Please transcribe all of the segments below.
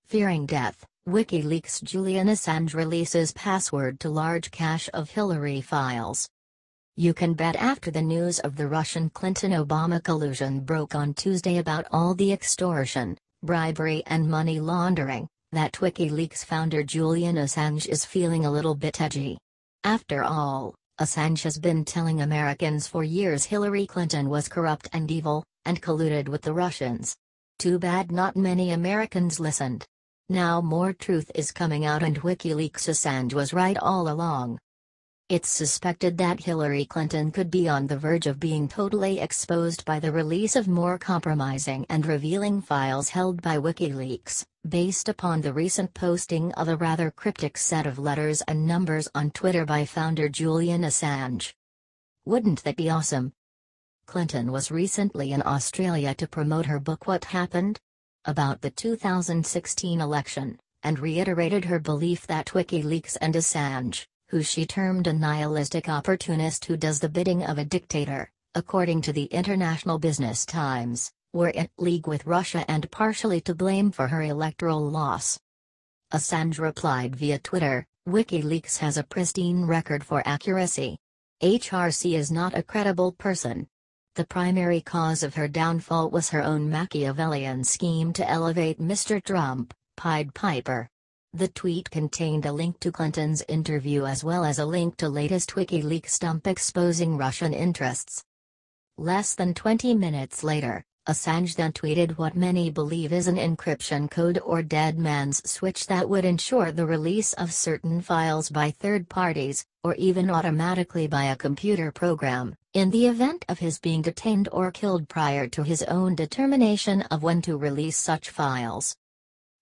Fearing death, WikiLeaks Julian Assange releases password to large cache of Hillary files. You can bet after the news of the Russian Clinton-Obama collusion broke on Tuesday about all the extortion, bribery and money laundering, that WikiLeaks founder Julian Assange is feeling a little bit edgy. After all, Assange has been telling Americans for years Hillary Clinton was corrupt and evil, and colluded with the Russians. Too bad not many Americans listened. Now more truth is coming out and WikiLeaks Assange was right all along. It's suspected that Hillary Clinton could be on the verge of being totally exposed by the release of more compromising and revealing files held by WikiLeaks, based upon the recent posting of a rather cryptic set of letters and numbers on Twitter by founder Julian Assange. Wouldn't that be awesome? Clinton was recently in Australia to promote her book What Happened? About the 2016 election, and reiterated her belief that WikiLeaks and Assange, who she termed a nihilistic opportunist who does the bidding of a dictator, according to the International Business Times, were in league with Russia and partially to blame for her electoral loss. Assange replied via Twitter, "WikiLeaks has a pristine record for accuracy. HRC is not a credible person. The primary cause of her downfall was her own Machiavellian scheme to elevate Mr. Trump, Pied Piper." The tweet contained a link to Clinton's interview as well as a link to latest WikiLeaks dump exposing Russian interests. Less than 20 minutes later, Assange then tweeted what many believe is an encryption code or dead man's switch that would ensure the release of certain files by third parties, or even automatically by a computer program, in the event of his being detained or killed prior to his own determination of when to release such files.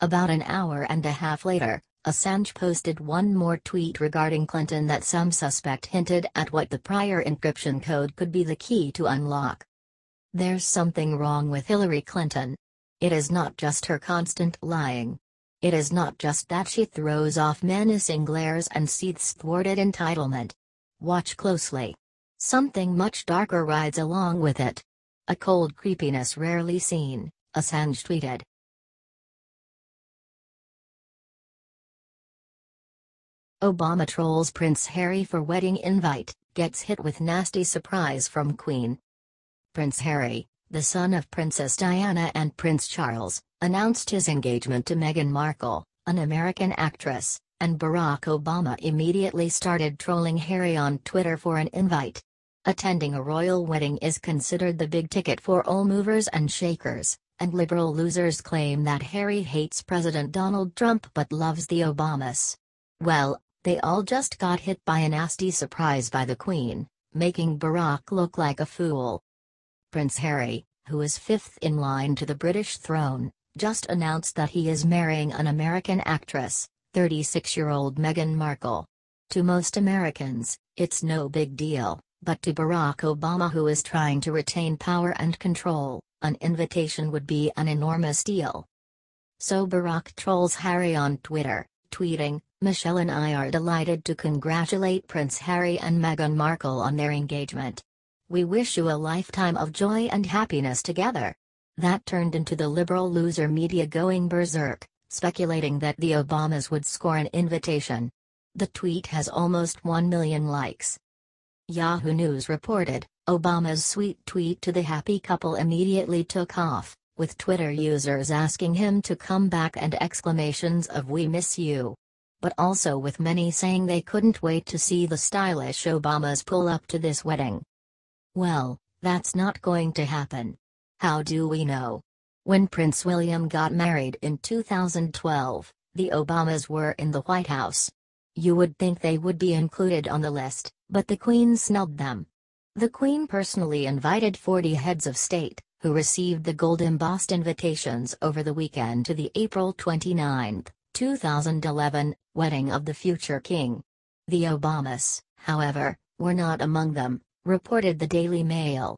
About an hour and a half later, Assange posted one more tweet regarding Clinton that some suspect hinted at what the prior encryption code could be the key to unlock. There's something wrong with Hillary Clinton. It is not just her constant lying. It is not just that she throws off menacing glares and seethes thwarted entitlement. Watch closely. Something much darker rides along with it. A cold creepiness rarely seen, Assange tweeted. Obama trolls Prince Harry for wedding invite, gets hit with nasty surprise from Queen. Prince Harry, the son of Princess Diana and Prince Charles, announced his engagement to Meghan Markle, an American actress, and Barack Obama immediately started trolling Harry on Twitter for an invite. Attending a royal wedding is considered the big ticket for all movers and shakers, and liberal losers claim that Harry hates President Donald Trump but loves the Obamas. Well, they all just got hit by a nasty surprise by the Queen, making Barack look like a fool. Prince Harry, who is fifth in line to the British throne, just announced that he is marrying an American actress, 36-year-old Meghan Markle. To most Americans, it's no big deal, but to Barack Obama, who is trying to retain power and control, an invitation would be an enormous deal. So Barack trolls Harry on Twitter, tweeting, "Michelle and I are delighted to congratulate Prince Harry and Meghan Markle on their engagement. We wish you a lifetime of joy and happiness together." That turned into the liberal loser media going berserk, speculating that the Obamas would score an invitation. The tweet has almost 1 million likes. Yahoo News reported, Obama's sweet tweet to the happy couple immediately took off, with Twitter users asking him to come back and exclamations of "We miss you." But also with many saying they couldn't wait to see the stylish Obamas pull up to this wedding. Well, that's not going to happen. How do we know? When Prince William got married in 2012, the Obamas were in the White House. You would think they would be included on the list, but the Queen snubbed them. The Queen personally invited 40 heads of state, who received the gold-embossed invitations over the weekend to the April 29, 2011, wedding of the future king. The Obamas, however, were not among them, reported the Daily Mail.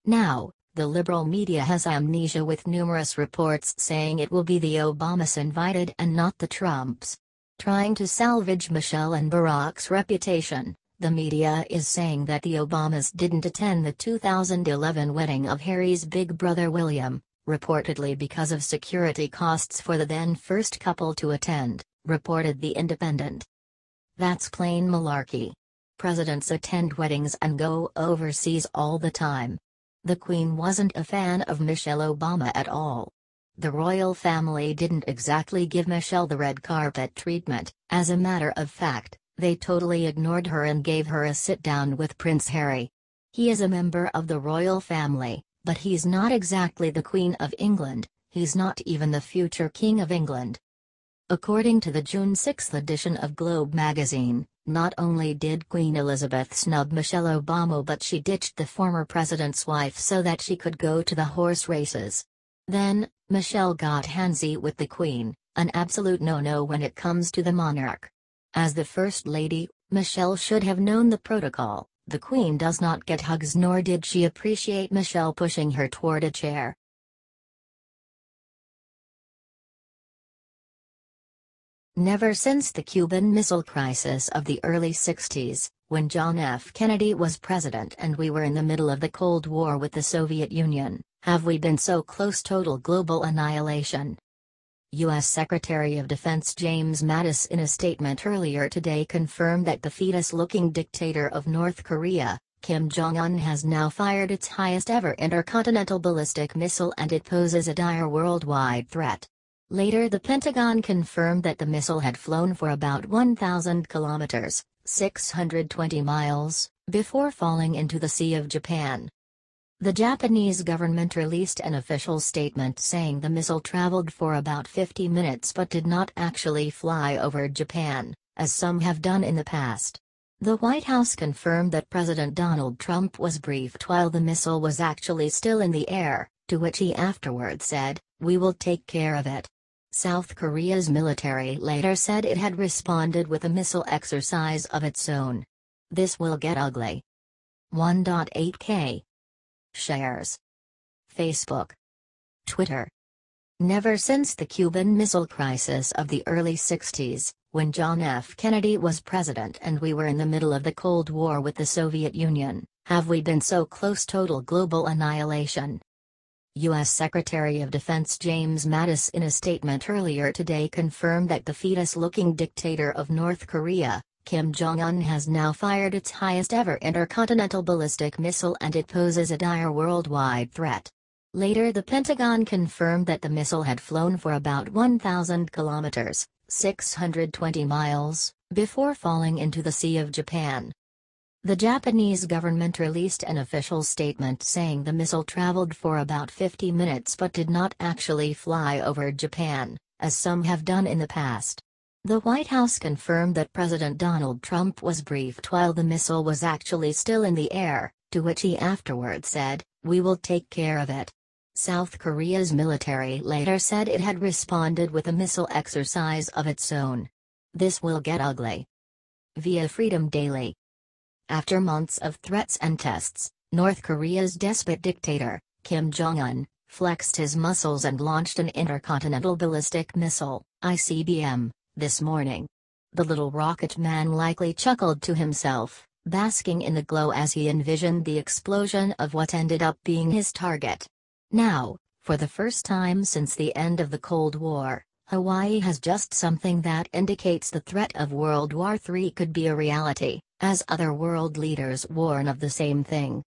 Now, the liberal media has amnesia, with numerous reports saying it will be the Obamas invited and not the Trumps. Trying to salvage Michelle and Barack's reputation, the media is saying that the Obamas didn't attend the 2011 wedding of Harry's big brother William, reportedly because of security costs for the then first couple to attend, reported The Independent. That's plain malarkey. Presidents attend weddings and go overseas all the time. The Queen wasn't a fan of Michelle Obama at all. The royal family didn't exactly give Michelle the red carpet treatment. As a matter of fact, they totally ignored her and gave her a sit-down with Prince Harry. He is a member of the royal family, but he's not exactly the Queen of England. He's not even the future King of England. According to the June 6 edition of Globe magazine, not only did Queen Elizabeth snub Michelle Obama, but she ditched the former president's wife so that she could go to the horse races. Then, Michelle got handsy with the Queen, an absolute no-no when it comes to the monarch. As the First Lady, Michelle should have known the protocol. The Queen does not get hugs, nor did she appreciate Michelle pushing her toward a chair. Never since the Cuban Missile Crisis of the early 60s, when John F. Kennedy was president and we were in the middle of the Cold War with the Soviet Union, have we been so close to total global annihilation. U.S. Secretary of Defense James Mattis in a statement earlier today confirmed that the fetus-looking dictator of North Korea, Kim Jong-un, has now fired its highest-ever intercontinental ballistic missile and it poses a dire worldwide threat. Later, the Pentagon confirmed that the missile had flown for about 1,000 kilometers, 620 miles, before falling into the Sea of Japan. The Japanese government released an official statement saying the missile traveled for about 50 minutes but did not actually fly over Japan, as some have done in the past. The White House confirmed that President Donald Trump was briefed while the missile was actually still in the air, to which he afterward said, "We will take care of it." South Korea's military later said it had responded with a missile exercise of its own. This will get ugly. 1.8K shares. Facebook. Twitter. Never since the Cuban Missile Crisis of the early 60s, when John F. Kennedy was president and we were in the middle of the Cold War with the Soviet Union, have we been so close to total global annihilation. U.S. Secretary of Defense James Mattis in a statement earlier today confirmed that the fetus-looking dictator of North Korea, Kim Jong-un, has now fired its highest-ever intercontinental ballistic missile and it poses a dire worldwide threat. Later, the Pentagon confirmed that the missile had flown for about 1,000 kilometers, 620 miles, before falling into the Sea of Japan. The Japanese government released an official statement saying the missile traveled for about 50 minutes but did not actually fly over Japan, as some have done in the past. The White House confirmed that President Donald Trump was briefed while the missile was actually still in the air, to which he afterward said, "We will take care of it." South Korea's military later said it had responded with a missile exercise of its own. This will get ugly. Via Freedom Daily. After months of threats and tests, North Korea's despot dictator, Kim Jong-un, flexed his muscles and launched an intercontinental ballistic missile, ICBM, this morning. The little rocket man likely chuckled to himself, basking in the glow as he envisioned the explosion of what ended up being his target. Now, for the first time since the end of the Cold War, Hawaii has just something that indicates the threat of World War III could be a reality, as other world leaders warn of the same thing.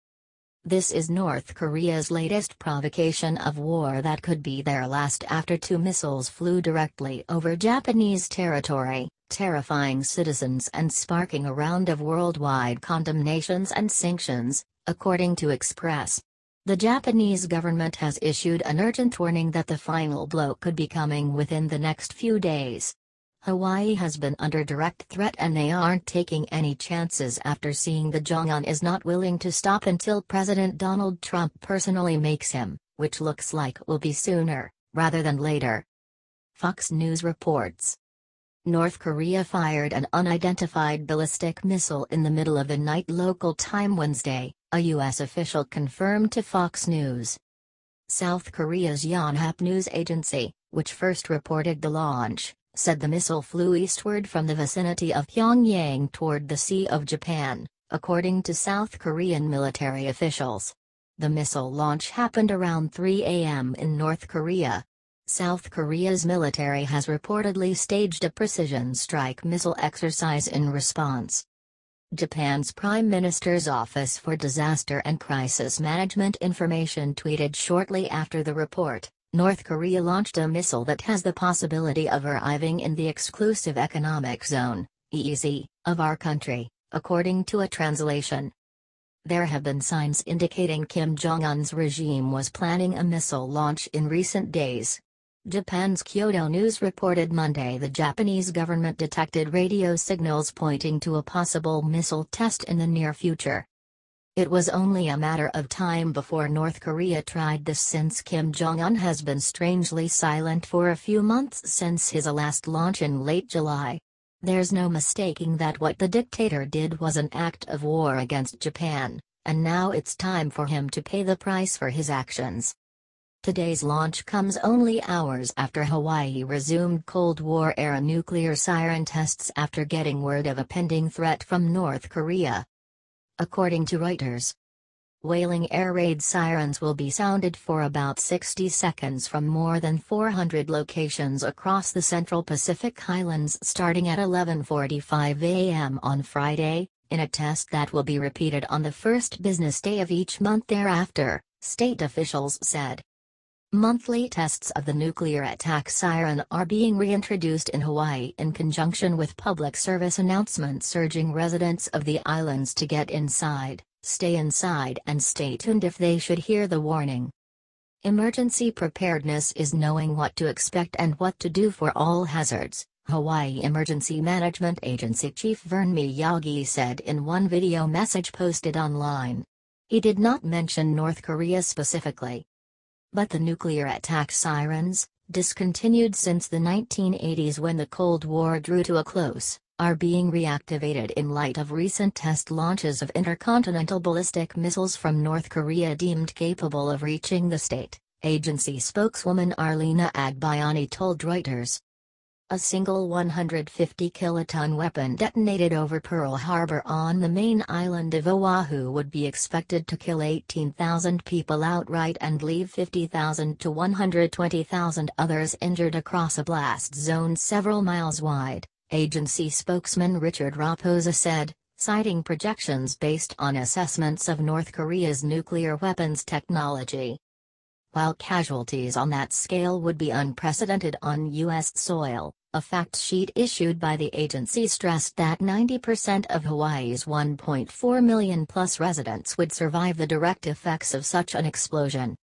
This is North Korea's latest provocation of war that could be their last after two missiles flew directly over Japanese territory, terrifying citizens and sparking a round of worldwide condemnations and sanctions, according to Express. The Japanese government has issued an urgent warning that the final blow could be coming within the next few days. Hawaii has been under direct threat and they aren't taking any chances after seeing the Jong-un is not willing to stop until President Donald Trump personally makes him, which looks like will be sooner, rather than later. Fox News reports. North Korea fired an unidentified ballistic missile in the middle of the night local time Wednesday, a U.S. official confirmed to Fox News. South Korea's Yonhap news agency, which first reported the launch, said the missile flew eastward from the vicinity of Pyongyang toward the Sea of Japan, according to South Korean military officials. The missile launch happened around 3 a.m. in North Korea. South Korea's military has reportedly staged a precision strike missile exercise in response. Japan's Prime Minister's Office for Disaster and Crisis Management Information tweeted shortly after the report, North Korea launched a missile that has the possibility of arriving in the exclusive economic zone, EEZ, of our country, according to a translation. There have been signs indicating Kim Jong-un's regime was planning a missile launch in recent days. Japan's Kyodo News reported Monday the Japanese government detected radio signals pointing to a possible missile test in the near future. It was only a matter of time before North Korea tried this, since Kim Jong-un has been strangely silent for a few months since his last launch in late July. There's no mistaking that what the dictator did was an act of war against Japan, and now it's time for him to pay the price for his actions. Today's launch comes only hours after Hawaii resumed Cold War-era nuclear siren tests after getting word of a pending threat from North Korea. According to Reuters, whaling air raid sirens will be sounded for about 60 seconds from more than 400 locations across the Central Pacific Highlands starting at 11:45 a.m. on Friday, in a test that will be repeated on the first business day of each month thereafter, state officials said. Monthly tests of the nuclear attack siren are being reintroduced in Hawaii in conjunction with public service announcements urging residents of the islands to get inside, stay inside and stay tuned if they should hear the warning. Emergency preparedness is knowing what to expect and what to do for all hazards, Hawaii Emergency Management Agency Chief Vern Miyagi said in one video message posted online. He did not mention North Korea specifically. But the nuclear attack sirens, discontinued since the 1980s when the Cold War drew to a close, are being reactivated in light of recent test launches of intercontinental ballistic missiles from North Korea deemed capable of reaching the state, agency spokeswoman Arlena Agbayani told Reuters. A single 150-kiloton weapon detonated over Pearl Harbor on the main island of Oahu would be expected to kill 18,000 people outright and leave 50,000 to 120,000 others injured across a blast zone several miles wide, agency spokesman Richard Raposa said, citing projections based on assessments of North Korea's nuclear weapons technology. While casualties on that scale would be unprecedented on U.S. soil, a fact sheet issued by the agency stressed that 90% of Hawaii's 1.4 million-plus residents would survive the direct effects of such an explosion.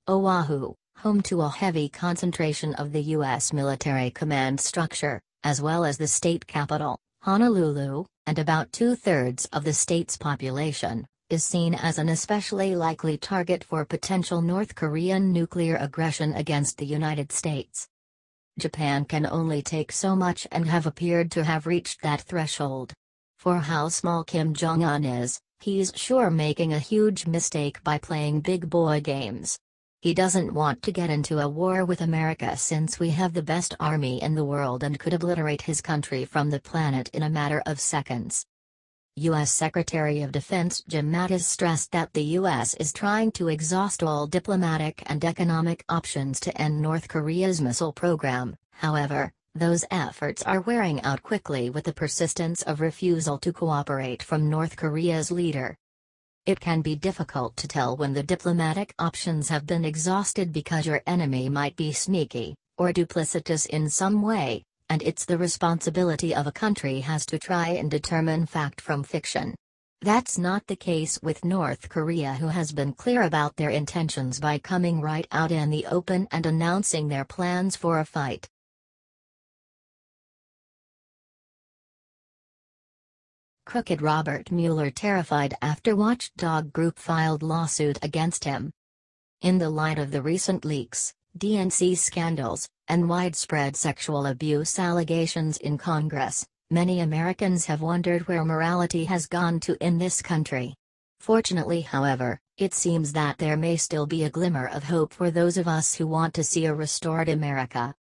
Oahu, home to a heavy concentration of the U.S. military command structure, as well as the state capital, Honolulu, and about two-thirds of the state's population, is seen as an especially likely target for potential North Korean nuclear aggression against the United States. Japan can only take so much and have appeared to have reached that threshold. For how small Kim Jong-un is, he's sure making a huge mistake by playing big boy games. He doesn't want to get into a war with America since we have the best army in the world and could obliterate his country from the planet in a matter of seconds. U.S. Secretary of Defense Jim Mattis stressed that the U.S. is trying to exhaust all diplomatic and economic options to end North Korea's missile program. However, those efforts are wearing out quickly with the persistence of refusal to cooperate from North Korea's leader. It can be difficult to tell when the diplomatic options have been exhausted because your enemy might be sneaky, or duplicitous in some way, and it's the responsibility of a country has to try and determine fact from fiction. That's not the case with North Korea, who has been clear about their intentions by coming right out in the open and announcing their plans for a fight. Crooked Robert Mueller terrified after watchdog group filed lawsuit against him. In the light of the recent leaks, DNC scandals, and widespread sexual abuse allegations in Congress, many Americans have wondered where morality has gone to in this country. Fortunately, however, it seems that there may still be a glimmer of hope for those of us who want to see a restored America.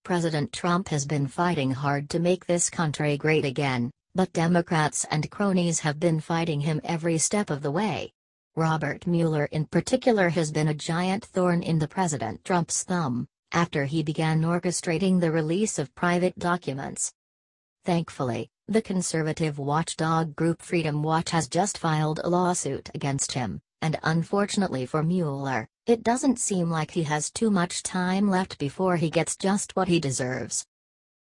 President Trump has been fighting hard to make this country great again, but Democrats and cronies have been fighting him every step of the way. Robert Mueller in particular has been a giant thorn in the President Trump's thumb, after he began orchestrating the release of private documents. Thankfully, the conservative watchdog group Freedom Watch has just filed a lawsuit against him, and unfortunately for Mueller, it doesn't seem like he has too much time left before he gets just what he deserves.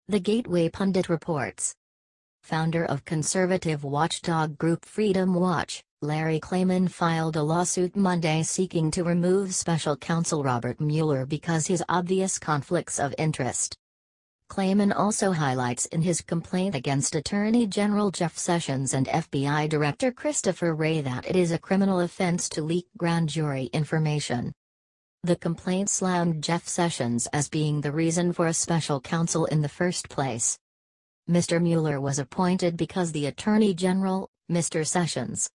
The Gateway Pundit reports. Founder of conservative watchdog group Freedom Watch, Larry Klayman filed a lawsuit Monday seeking to remove special counsel Robert Mueller because his obvious conflicts of interest. Klayman also highlights in his complaint against Attorney General Jeff Sessions and FBI Director Christopher Wray that it is a criminal offense to leak grand jury information. The complaint slammed Jeff Sessions as being the reason for a special counsel in the first place. Mr. Mueller was appointed because the Attorney General, Mr. Sessions,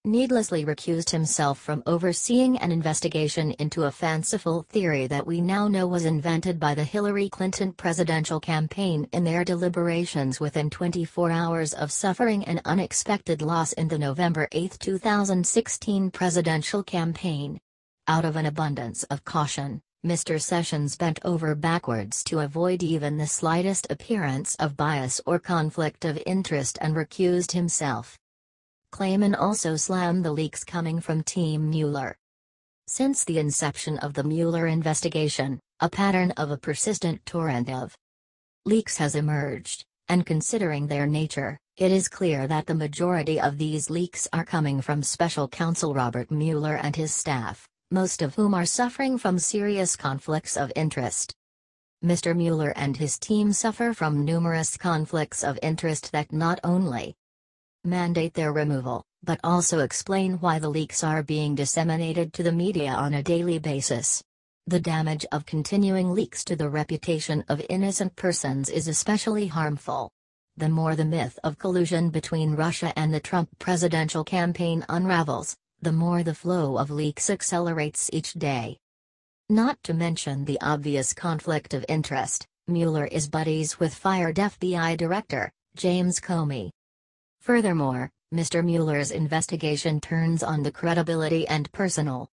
needlessly recused himself from overseeing an investigation into a fanciful theory that we now know was invented by the Hillary Clinton presidential campaign in their deliberations within 24 hours of suffering an unexpected loss in the November 8, 2016 presidential campaign. Out of an abundance of caution, Mr. Sessions bent over backwards to avoid even the slightest appearance of bias or conflict of interest and recused himself. Klayman also slammed the leaks coming from Team Mueller. Since the inception of the Mueller investigation, a pattern of a persistent torrent of leaks has emerged, and considering their nature, it is clear that the majority of these leaks are coming from special counsel Robert Mueller and his staff, most of whom are suffering from serious conflicts of interest. Mr. Mueller and his team suffer from numerous conflicts of interest that not only mandate their removal, but also explain why the leaks are being disseminated to the media on a daily basis. The damage of continuing leaks to the reputation of innocent persons is especially harmful. The more the myth of collusion between Russia and the Trump presidential campaign unravels, the more the flow of leaks accelerates each day. Not to mention the obvious conflict of interest, Mueller is buddies with fired FBI Director James Comey. Furthermore, Mr. Mueller's investigation turns on the credibility and personal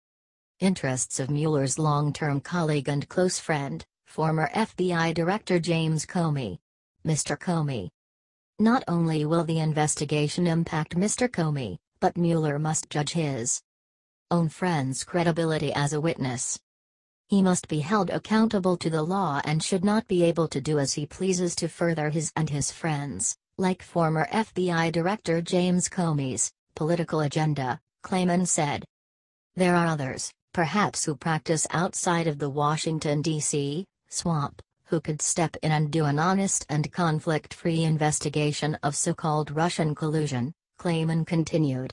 interests of Mueller's long-term colleague and close friend, former FBI Director James Comey. Mr. Comey. Not only will the investigation impact Mr. Comey, but Mueller must judge his own friend's credibility as a witness. He must be held accountable to the law and should not be able to do as he pleases to further his and his friends, like former FBI Director James Comey's, political agenda, Klayman said. There are others, perhaps who practice outside of the Washington, D.C. swamp, who could step in and do an honest and conflict-free investigation of so-called Russian collusion, Klayman continued.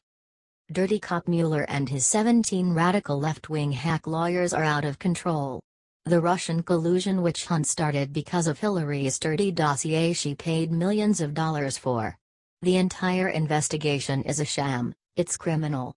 Dirty cop Mueller and his 17 radical left-wing hack lawyers are out of control. The Russian collusion witch hunt started because of Hillary's dirty dossier she paid millions of dollars for. The entire investigation is a sham, it's criminal.